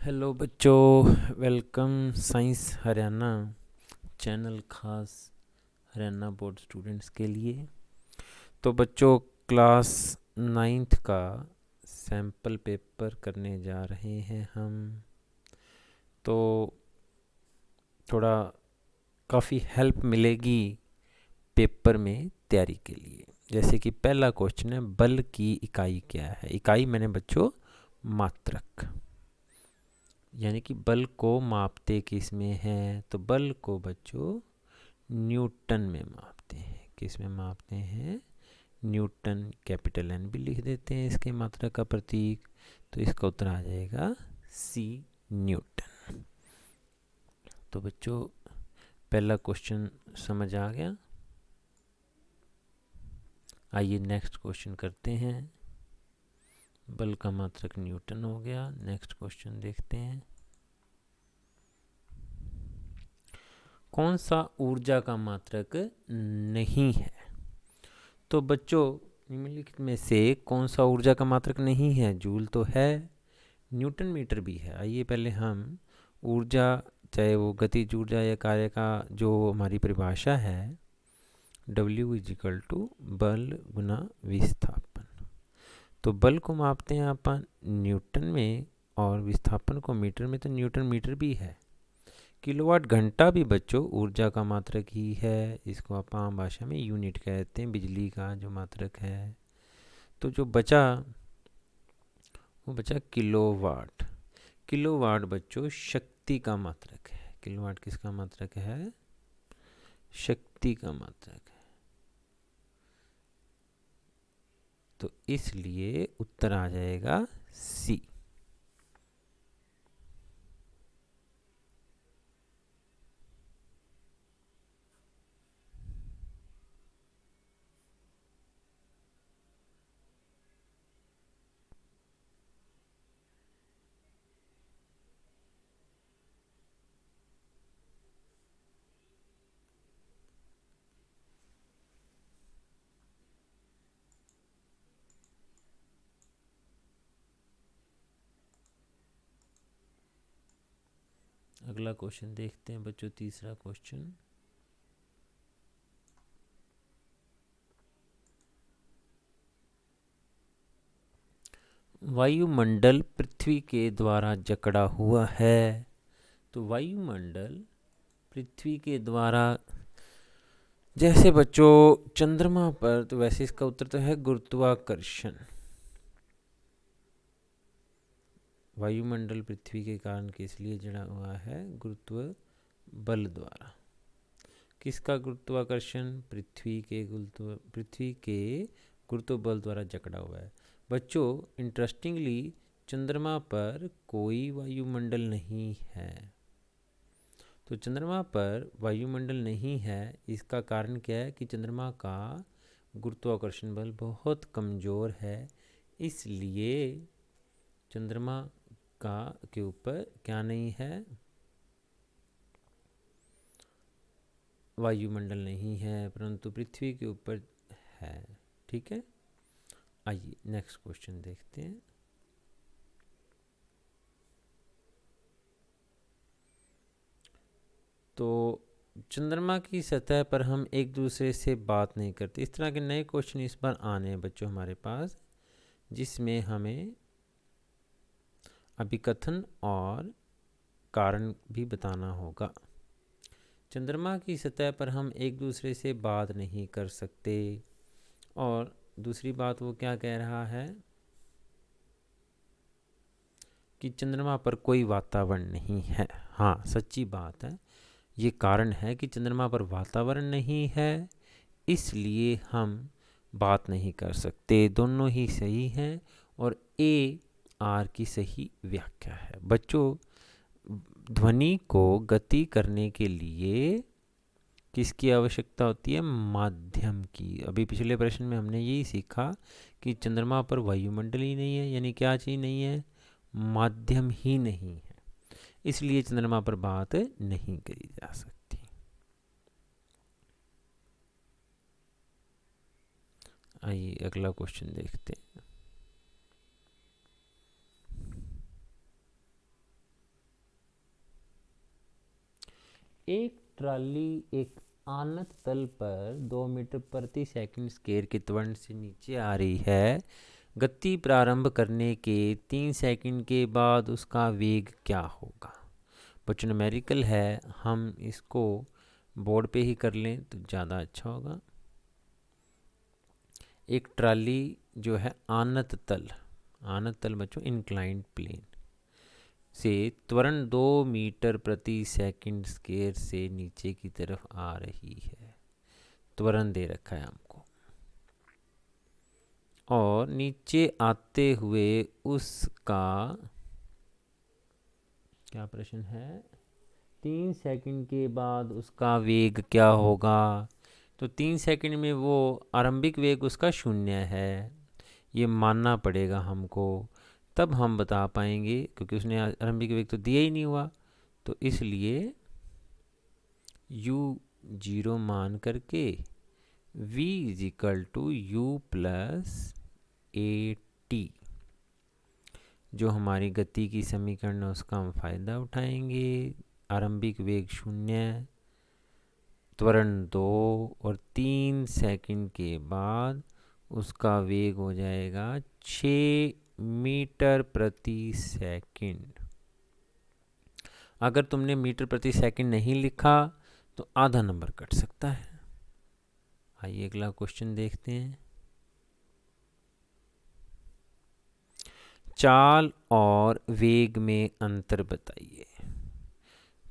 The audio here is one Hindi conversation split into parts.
हेलो बच्चों, वेलकम साइंस हरियाणा चैनल खास हरियाणा बोर्ड स्टूडेंट्स के लिए। तो बच्चों, क्लास नाइन्थ का सैम्पल पेपर करने जा रहे हैं हम। तो थोड़ा काफ़ी हेल्प मिलेगी पेपर में तैयारी के लिए। जैसे कि पहला क्वेश्चन है, बल की इकाई क्या है। इकाई मैंने बच्चों मात्रक, यानी कि बल को मापते किस में हैं। तो बल को बच्चों न्यूटन में मापते हैं। किस में मापते हैं? न्यूटन। कैपिटल एन भी लिख देते हैं इसके मात्रा का प्रतीक। तो इसका उत्तर आ जाएगा सी, न्यूटन। तो बच्चों, पहला क्वेश्चन समझ आ गया। आइए नेक्स्ट क्वेश्चन करते हैं। बल का मात्रक न्यूटन हो गया। नेक्स्ट क्वेश्चन देखते हैं। कौन सा ऊर्जा का मात्रक नहीं है? तो बच्चों, निम्नलिखित में से कौन सा ऊर्जा का मात्रक नहीं है? जूल तो है, न्यूटन मीटर भी है। आइए पहले हम ऊर्जा, चाहे वो गतिज ऊर्जा या कार्य का जो हमारी परिभाषा है, W इजिकल टू बल गुना विस्थापन। तो बल को मापते हैं अपन न्यूटन में और विस्थापन को मीटर में। तो न्यूटन मीटर भी है। किलोवाट घंटा भी बच्चों ऊर्जा का मात्रक ही है। इसको आप आम भाषा में यूनिट कहते हैं, बिजली का जो मात्रक है। तो जो बचा वो बचा किलोवाट। किलोवाट बच्चों शक्ति का मात्रक है। किलोवाट किसका मात्रक है? शक्ति का मात्रक है। तो इसलिए उत्तर आ जाएगा सी। अगला क्वेश्चन देखते हैं बच्चों, तीसरा क्वेश्चन। वायुमंडल पृथ्वी के द्वारा जकड़ा हुआ है। तो वायुमंडल पृथ्वी के द्वारा, जैसे बच्चों चंद्रमा पर, तो वैसे इसका उत्तर तो है गुरुत्वाकर्षण। वायुमंडल पृथ्वी के कारण किस लिए जड़ा हुआ है? गुरुत्व बल द्वारा। किसका गुरुत्वाकर्षण? पृथ्वी के गुरुत्व बल द्वारा जकड़ा हुआ है। बच्चों इंटरेस्टिंगली चंद्रमा पर कोई वायुमंडल नहीं है। तो चंद्रमा पर वायुमंडल नहीं है, इसका कारण क्या है? कि चंद्रमा का गुरुत्वाकर्षण बल बहुत कमज़ोर है। इसलिए चंद्रमा का के ऊपर क्या नहीं है? वायुमंडल नहीं है, परंतु पृथ्वी के ऊपर है। ठीक है, आइए नेक्स्ट क्वेश्चन देखते हैं। तो चंद्रमा की सतह पर हम एक दूसरे से बात नहीं करते। इस तरह के नए क्वेश्चन इस बार आने हैं बच्चों हमारे पास, जिसमें हमें अभिकथन और कारण भी बताना होगा। चंद्रमा की सतह पर हम एक दूसरे से बात नहीं कर सकते। और दूसरी बात वो क्या कह रहा है? कि चंद्रमा पर कोई वातावरण नहीं है। हाँ, सच्ची बात है। ये कारण है कि चंद्रमा पर वातावरण नहीं है, इसलिए हम बात नहीं कर सकते। दोनों ही सही हैं और ए आर की सही व्याख्या है। बच्चों, ध्वनि को गति करने के लिए किसकी आवश्यकता होती है? माध्यम की। अभी पिछले प्रश्न में हमने यही सीखा कि चंद्रमा पर वायुमंडल ही नहीं है, यानी क्या चीज़ नहीं है? माध्यम ही नहीं है। इसलिए चंद्रमा पर बात नहीं करी जा सकती। आइए अगला क्वेश्चन देखते हैं। ट्राली एक आनत तल पर 2 मीटर प्रति सेकंड स्क्वायर के त्वरण से नीचे आ रही है। गति प्रारंभ करने के 3 सेकंड के बाद उसका वेग क्या होगा। बच्चों न्यूमेरिकल है, हम इसको बोर्ड पे ही कर लें तो ज़्यादा अच्छा होगा। एक ट्राली जो है आनत तल बच्चों इंक्लाइंड प्लेन से त्वरण 2 मीटर प्रति सेकंड स्क्वायर से नीचे की तरफ आ रही है। त्वरण दे रखा है हमको, और नीचे आते हुए उसका क्या प्रश्न है, 3 सेकंड के बाद उसका वेग क्या होगा। तो 3 सेकंड में वो आरंभिक वेग उसका 0 है, ये मानना पड़ेगा हमको, तब हम बता पाएंगे, क्योंकि उसने आरंभिक वेग तो दिया ही नहीं हुआ। तो इसलिए u0 मान करके v = u + at, जो हमारी गति की समीकरण है उसका हम फायदा उठाएंगे। आरंभिक वेग 0, त्वरण 2 और 3 सेकंड के बाद उसका वेग हो जाएगा 6 मीटर प्रति सेकंड। अगर तुमने मीटर प्रति सेकंड नहीं लिखा तो आधा नंबर कट सकता है। आइए अगला क्वेश्चन देखते हैं। चाल और वेग में अंतर बताइए।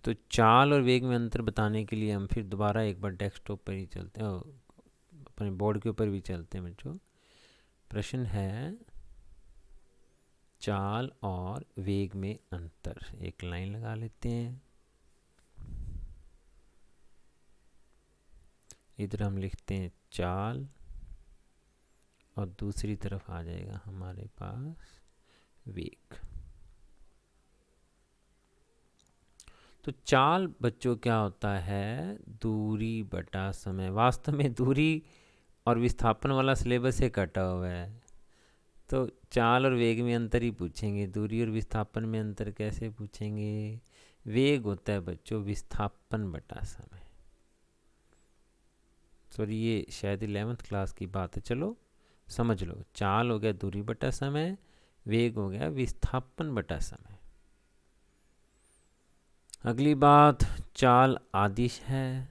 तो चाल और वेग में अंतर बताने के लिए हम फिर दोबारा एक बार डेस्कटॉप पर ही चलते हैं, अपने बोर्ड के ऊपर भी चलते हैं बच्चों। प्रश्न है चाल और वेग में अंतर। एक लाइन लगा लेते हैं, इधर हम लिखते हैं चाल और दूसरी तरफ आ जाएगा हमारे पास वेग। तो चाल बच्चों क्या होता है, दूरी बटा समय। वास्तव में दूरी और विस्थापन वाला सिलेबस से कटा हुआ है, तो चाल और वेग में अंतर ही पूछेंगे, दूरी और विस्थापन में अंतर कैसे पूछेंगे। वेग होता है बच्चों विस्थापन बटा समय। सॉरी, ये शायद 11th क्लास की बात है, चलो समझ लो। चाल हो गया दूरी बटा समय, वेग हो गया विस्थापन बटा समय। अगली बात, चाल आदिश है,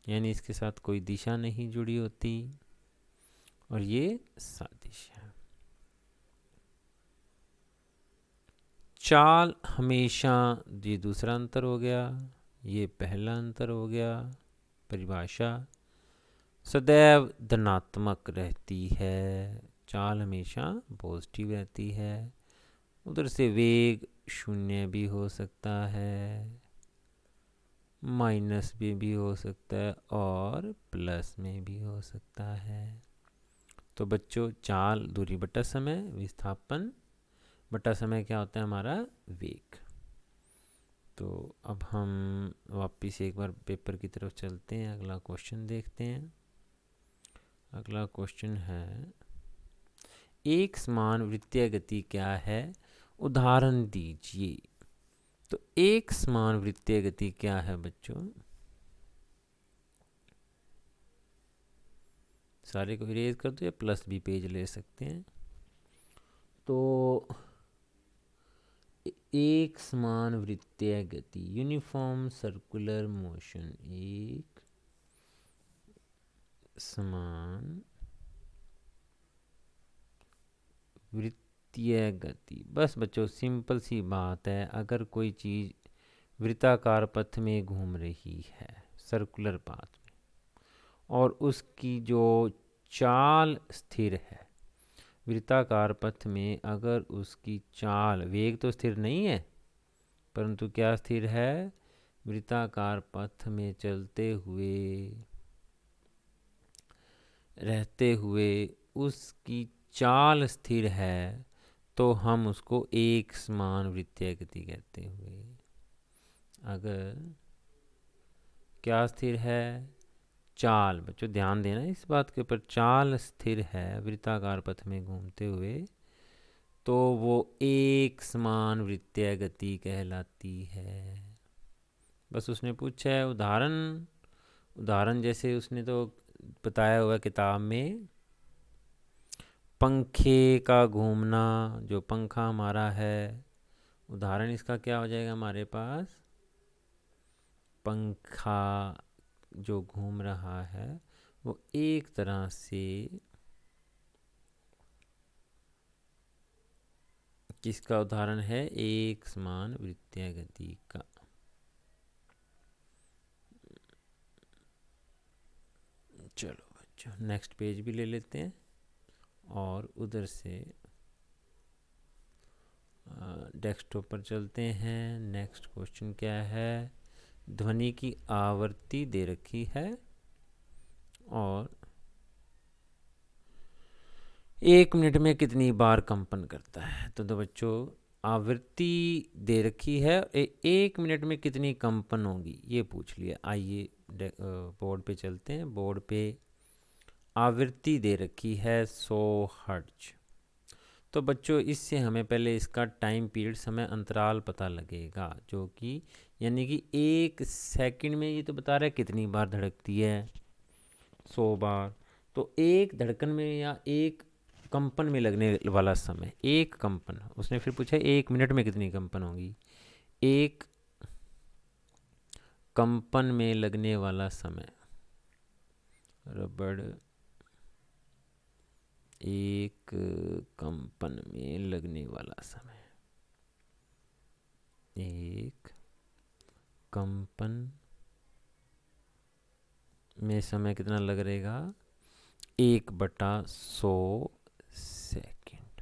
यानी इसके साथ कोई दिशा नहीं जुड़ी होती, और ये सादिश है। चाल हमेशा, ये दूसरा अंतर हो गया, ये पहला अंतर हो गया। परिभाषा सदैव धनात्मक रहती है, चाल हमेशा पॉजिटिव रहती है। उधर से वेग 0 भी हो सकता है, माइनस में भी हो सकता है, और प्लस में भी हो सकता है। तो बच्चों चाल दूरी बटा समय, विस्थापन बटा समय क्या होता है हमारा, वेग। तो अब हम वापस एक बार पेपर की तरफ चलते हैं, अगला क्वेश्चन देखते हैं। अगला क्वेश्चन है एक समान वृत्तीय गति क्या है, उदाहरण दीजिए। तो एक समान वृत्तीय गति क्या है बच्चों, सारे को इरेज कर दो या प्लस भी पेज ले सकते हैं। तो एक समान वृत्तीय गति, यूनिफॉर्म सर्कुलर मोशन, एक समान वृत्तीय गति। बस बच्चों सिंपल सी बात है, अगर कोई चीज़ वृत्ताकार पथ में घूम रही है, सर्कुलर पाथ में, और उसकी जो चाल स्थिर है, वृत्ताकार पथ में अगर उसकी चाल, वेग तो स्थिर नहीं है परंतु क्या स्थिर है, वृत्ताकार पथ में चलते हुए रहते हुए उसकी चाल स्थिर है, तो हम उसको एक समान वृत्तीय गति कहते हुए। अगर क्या स्थिर है, चाल, बच्चों ध्यान देना इस बात के ऊपर, चाल स्थिर है वृत्ताकार पथ में घूमते हुए, तो वो एक समान वृत्तीय गति कहलाती है। बस उसने पूछा है उदाहरण जैसे उसने तो बताया हुआ किताब में, पंखे का घूमना, जो पंखा हमारा है, उदाहरण इसका क्या हो जाएगा हमारे पास, पंखा जो घूम रहा है वो एक तरह से किसका उदाहरण है, एक समान वृत्तीय गति का। चलो बच्चों नेक्स्ट पेज भी ले लेते हैं और उधर से डेस्कटॉप पर चलते हैं। नेक्स्ट क्वेश्चन क्या है, ध्वनि की आवृत्ति दे रखी है और 1 मिनट में कितनी बार कंपन करता है। तो बच्चों आवृत्ति दे रखी है, 1 मिनट में कितनी कंपन होगी ये पूछ लिया। आइए बोर्ड पे चलते हैं। बोर्ड पे आवृत्ति दे रखी है 100 हर्ट्ज। तो बच्चों इससे हमें पहले इसका टाइम पीरियड, समय अंतराल पता लगेगा, जो कि यानी कि 1 सेकंड में ये तो बता रहा है कितनी बार धड़कती है, 100 बार। तो एक धड़कन में या एक कंपन में लगने वाला समय, एक कंपन, उसने फिर पूछा 1 मिनट में कितनी कंपन होगी। एक कंपन में लगने वाला समय, रबड़, एक कंपन में लगने वाला समय, एक कंपन में समय कितना लग रहेगा, 1/100 सेकंड।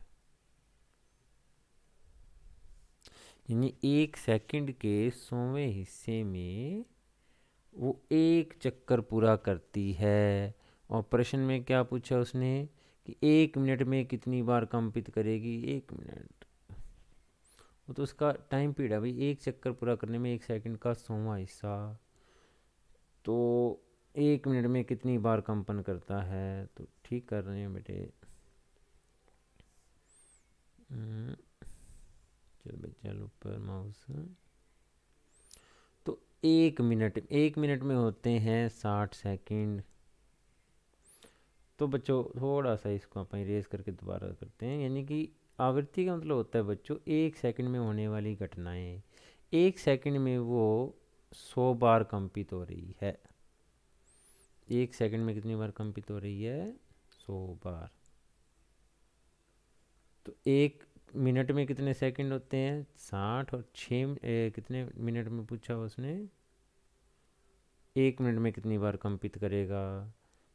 यानी 1 सेकंड के 100वें हिस्से में वो एक चक्कर पूरा करती है। और प्रश्न में क्या पूछा उसने कि 1 मिनट में कितनी बार कंपित करेगी, 1 मिनट, वो तो उसका टाइम पीरियड है भाई, एक चक्कर पूरा करने में 1 सेकंड का 100वां हिस्सा, तो 1 मिनट में कितनी बार कंपन करता है। तो ठीक कर रहे हैं बेटे, चल बच्चा ऊपर माउस। तो 1 मिनट में होते हैं 60 सेकंड। तो बच्चों थोड़ा सा इसको अपन इरेज करके दोबारा करते हैं। यानी कि आवृत्ति का मतलब होता है बच्चों 1 सेकंड में होने वाली घटनाएं, 1 सेकंड में वो 100 बार कंपित हो रही है। 1 सेकंड में कितनी बार कंपित हो रही है, 100 बार। तो 1 मिनट में कितने सेकंड होते हैं, 60, और 6 कितने मिनट में पूछा उसने, 1 मिनट में कितनी बार कंपित करेगा।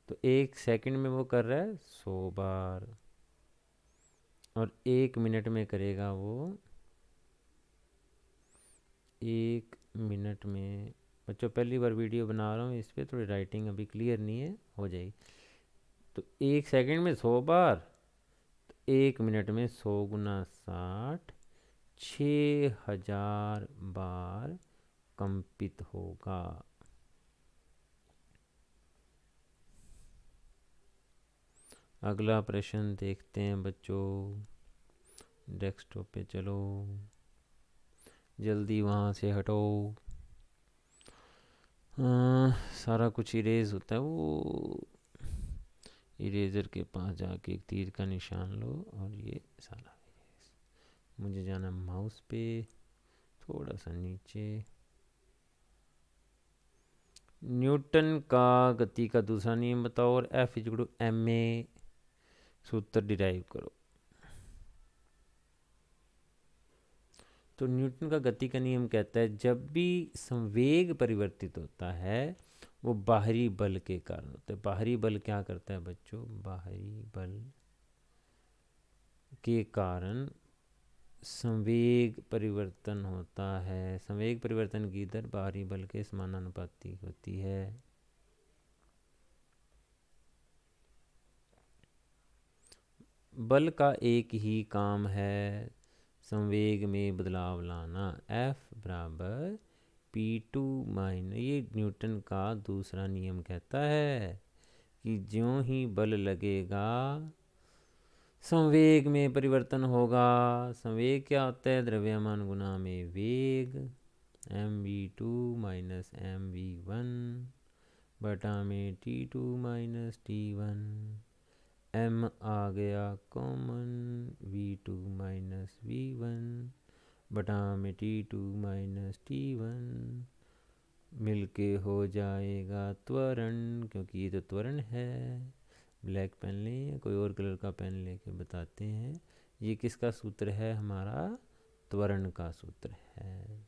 तो 1 सेकंड में वो कर रहा है 100 बार, और 1 मिनट में करेगा वो, 1 मिनट में। बच्चों पहली बार वीडियो बना रहा हूँ, इस पर थोड़ी राइटिंग अभी क्लियर नहीं है, हो जाएगी। तो 1 सेकंड में 100 बार, तो 1 मिनट में 100 गुना 60, 6000 बार कंपित होगा। अगला प्रश्न देखते हैं बच्चों, डेस्कटॉप पे चलो, जल्दी वहाँ से हटो। सारा कुछ इरेज होता है, वो इरेजर के पास जाके एक तीर का निशान लो और ये सारा इरेज। मुझे जाना माउस पे थोड़ा सा नीचे। न्यूटन का गति का दूसरा नियम बताओ और F=ma सूत्र डिराइव करो। तो न्यूटन का गति का नियम कहता है जब भी संवेग परिवर्तित होता है वो बाहरी बल के कारण होता है। बाहरी बल क्या करता है बच्चों, बाहरी बल के कारण संवेग परिवर्तन होता है। संवेग परिवर्तन की दर बाहरी बल के समानुपाती होती है। बल का एक ही काम है, संवेग में बदलाव लाना। F=P2-, ये न्यूटन का दूसरा नियम कहता है कि ज्यों ही बल लगेगा संवेग में परिवर्तन होगा। संवेग क्या होता है, द्रव्यमान गुना में वेग। mv2 माइनस mv1 बटा में t2 माइनस t1। m आ गया कॉमन, v2 माइनस v1 बटा में t2 माइनस t1 मिलके हो जाएगा त्वरण, क्योंकि ये तो त्वरण है। ब्लैक पेन लें या कोई और कलर का पेन लेके बताते हैं। ये किसका सूत्र है? हमारा त्वरण का सूत्र है।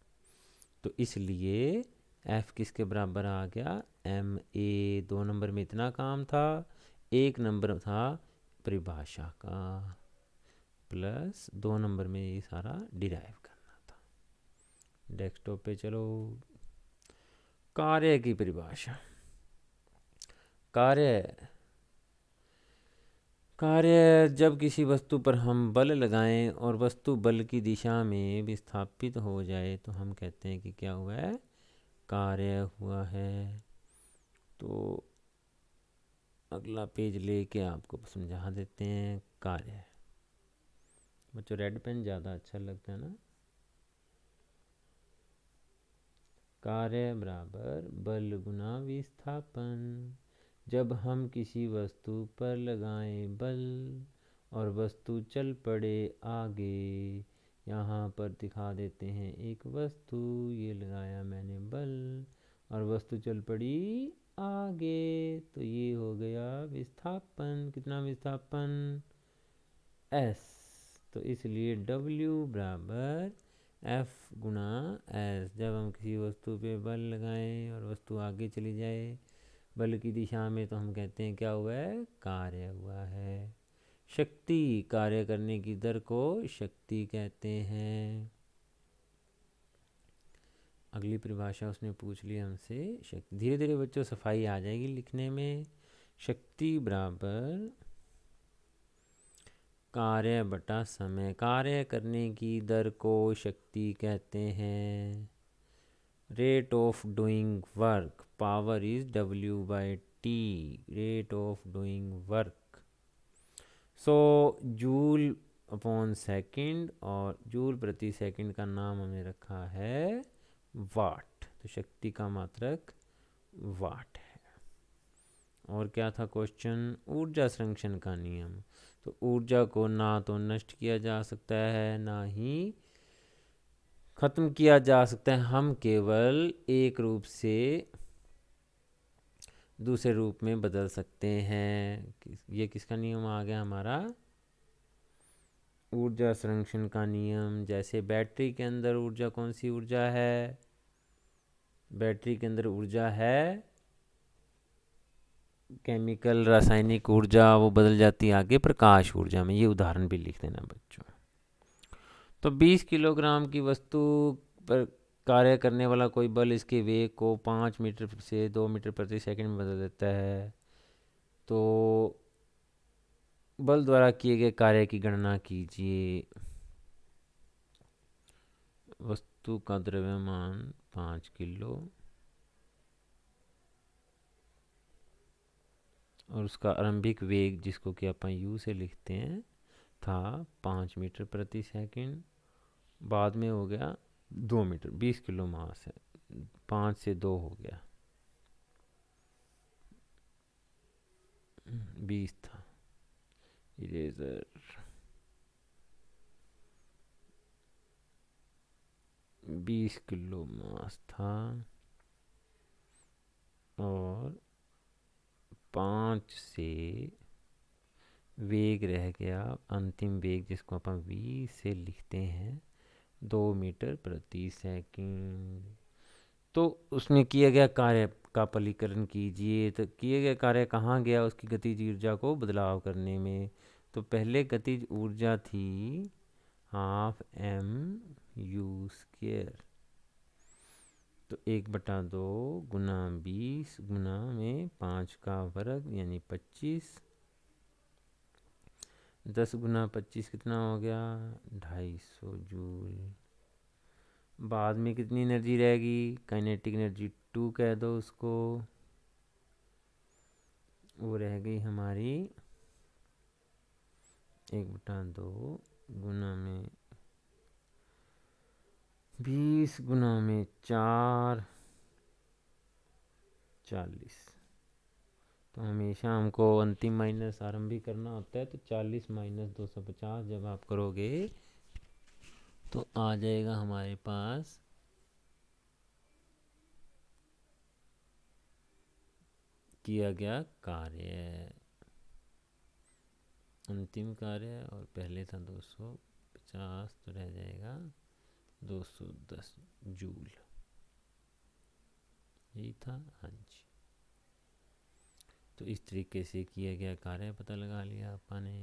तो इसलिए F किसके बराबर आ गया? ma। 2 नंबर में इतना काम था, 1 नंबर था परिभाषा का, प्लस 2 नंबर में ये सारा डिराइव करना था। डेस्कटॉप पे चलो। कार्य की परिभाषा। कार्य जब किसी वस्तु पर हम बल लगाएं और वस्तु बल की दिशा में विस्थापित हो जाए तो हम कहते हैं कि क्या हुआ है? कार्य हुआ है। तो अगला पेज लेके आपको समझा देते हैं कार्य। बच्चों रेड पेन ज़्यादा अच्छा लगता है ना। कार्य बराबर बल गुना विस्थापन। जब हम किसी वस्तु पर लगाएं बल और वस्तु चल पड़े आगे, यहाँ पर दिखा देते हैं एक वस्तु, ये लगाया मैंने बल और वस्तु चल पड़ी आगे, तो ये हो गया विस्थापन। कितना विस्थापन? s। तो इसलिए w बराबर f गुना s। जब हम किसी वस्तु पे बल लगाएं और वस्तु आगे चली जाए बल की दिशा में तो हम कहते हैं क्या हुआ है? कार्य हुआ है। शक्ति, कार्य करने की दर को शक्ति कहते हैं। अगली परिभाषा उसने पूछ ली हमसे शक्ति। धीरे धीरे बच्चों सफाई आ जाएगी लिखने में। शक्ति बराबर कार्य बटा समय। कार्य करने की दर को शक्ति कहते हैं। Rate of doing work, power is W/T, rate of doing work. So joule upon second, और जूल प्रति सेकंड का नाम हमने रखा है वाट। तो शक्ति का मात्रक वाट है। और क्या था क्वेश्चन? ऊर्जा संरक्षण का नियम। तो ऊर्जा को ना तो नष्ट किया जा सकता है ना ही खत्म किया जा सकता है। हम केवल एक रूप से दूसरे रूप में बदल सकते हैं। ये किसका नियम आ गया? हमारा ऊर्जा संरक्षण का नियम। जैसे बैटरी के अंदर ऊर्जा, कौन सी ऊर्जा है? बैटरी के अंदर ऊर्जा है केमिकल, रासायनिक ऊर्जा, वो बदल जाती है आगे प्रकाश ऊर्जा में। ये उदाहरण भी लिख देना बच्चों। तो 20 किलोग्राम की वस्तु पर कार्य करने वाला कोई बल इसके वेग को 5 मीटर से 2 मीटर प्रति सेकंड में बदल देता है। तो बल द्वारा किए गए कार्य की गणना कीजिए। वस्तु का द्रव्यमान 5 किलो और उसका आरंभिक वेग, जिसको कि अपन u से लिखते हैं, था 5 मीटर प्रति सेकंड। बाद में हो गया 2 मीटर। 20 किलो मास है, 5 से 2 हो गया, 20 था। इरेजर 20 किलो मास था और 5 से वेग रह गया, अंतिम वेग जिसको अपन v से लिखते हैं, 2 मीटर प्रति सेकंड। तो उसमें किया गया कार्य का पलीकरण कीजिए। तो किए गए कार्य कहाँ गया? उसकी गतिज ऊर्जा को बदलाव करने में। तो पहले गतिज ऊर्जा थी हाफ mu²। तो 1/2 गुना 20 गुना में 5 का वर्ग यानी 25। 10 गुना 25 कितना हो गया? 250 जूल। बाद में कितनी एनर्जी रहेगी? काइनेटिक एनर्जी 2 कह दो उसको। वो रह गई हमारी 1/2 गुना में 20 गुना में 4 40। तो हमेशा हमको अंतिम माइनस आरंभिक करना होता है, तो 40 माइनस 250 जब आप करोगे तो आ जाएगा हमारे पास किया गया कार्य, अंतिम कार्य, और पहले था 250 तो रह जाएगा 210 जूल, यही था। हाँ जी, तो इस तरीके से किया गया कार्य पता लगा लिया आपने।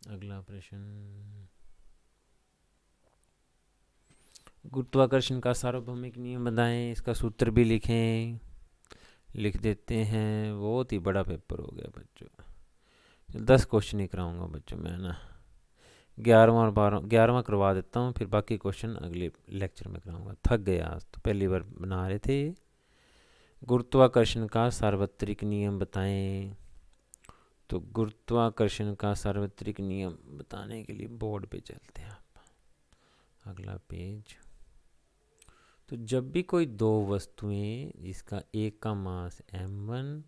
अगला प्रश्न, गुरुत्वाकर्षण का सार्वभौमिक नियम बताएं, इसका सूत्र भी लिखें। लिख देते हैं, बहुत ही बड़ा पेपर हो गया बच्चों। 10 क्वेश्चन ही कराऊंगा बच्चों मैं ना, 11वां और 11वां करवा देता हूँ, फिर बाकी क्वेश्चन अगले लेक्चर में कराऊंगा। थक गया आज तो, पहली बार बना रहे थे। गुरुत्वाकर्षण का सार्वत्रिक नियम बताएं। तो गुरुत्वाकर्षण का सार्वत्रिक नियम बताने के लिए बोर्ड पे चलते हैं आप। अगला पेज। तो जब भी कोई दो वस्तुएं जिसका एक का मास m1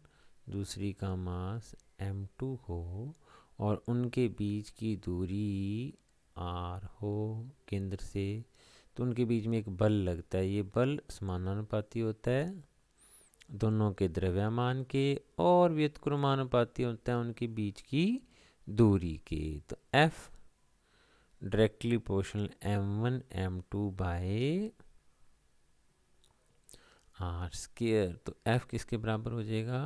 दूसरी का मास m2 हो और उनके बीच की दूरी r हो केंद्र से, तो उनके बीच में एक बल लगता है। ये बल समानुपाती होता है दोनों के द्रव्यमान के, और व्युत्क्रमानुपाती होता है उनके बीच की दूरी के। तो F directly proportional m1 m2 by r square. तो F किसके बराबर हो जाएगा,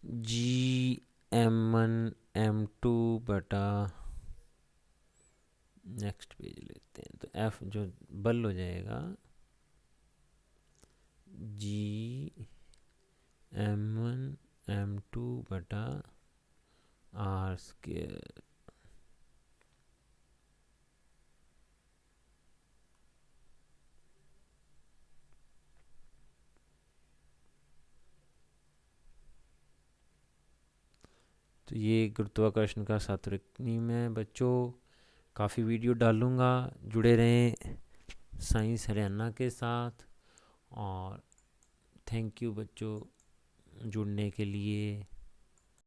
जी m1 m2 बटा, नेक्स्ट पेज लेते हैं, तो F जो बल हो जाएगा जी m1 m2 बटा आर स्क्वायर। तो ये गुरुत्वाकर्षण का सार्वत्रिक नियम है बच्चों। काफ़ी वीडियो डालूंगा, जुड़े रहें साइंस हरियाणा के साथ। और थैंक यू बच्चों जुड़ने के लिए।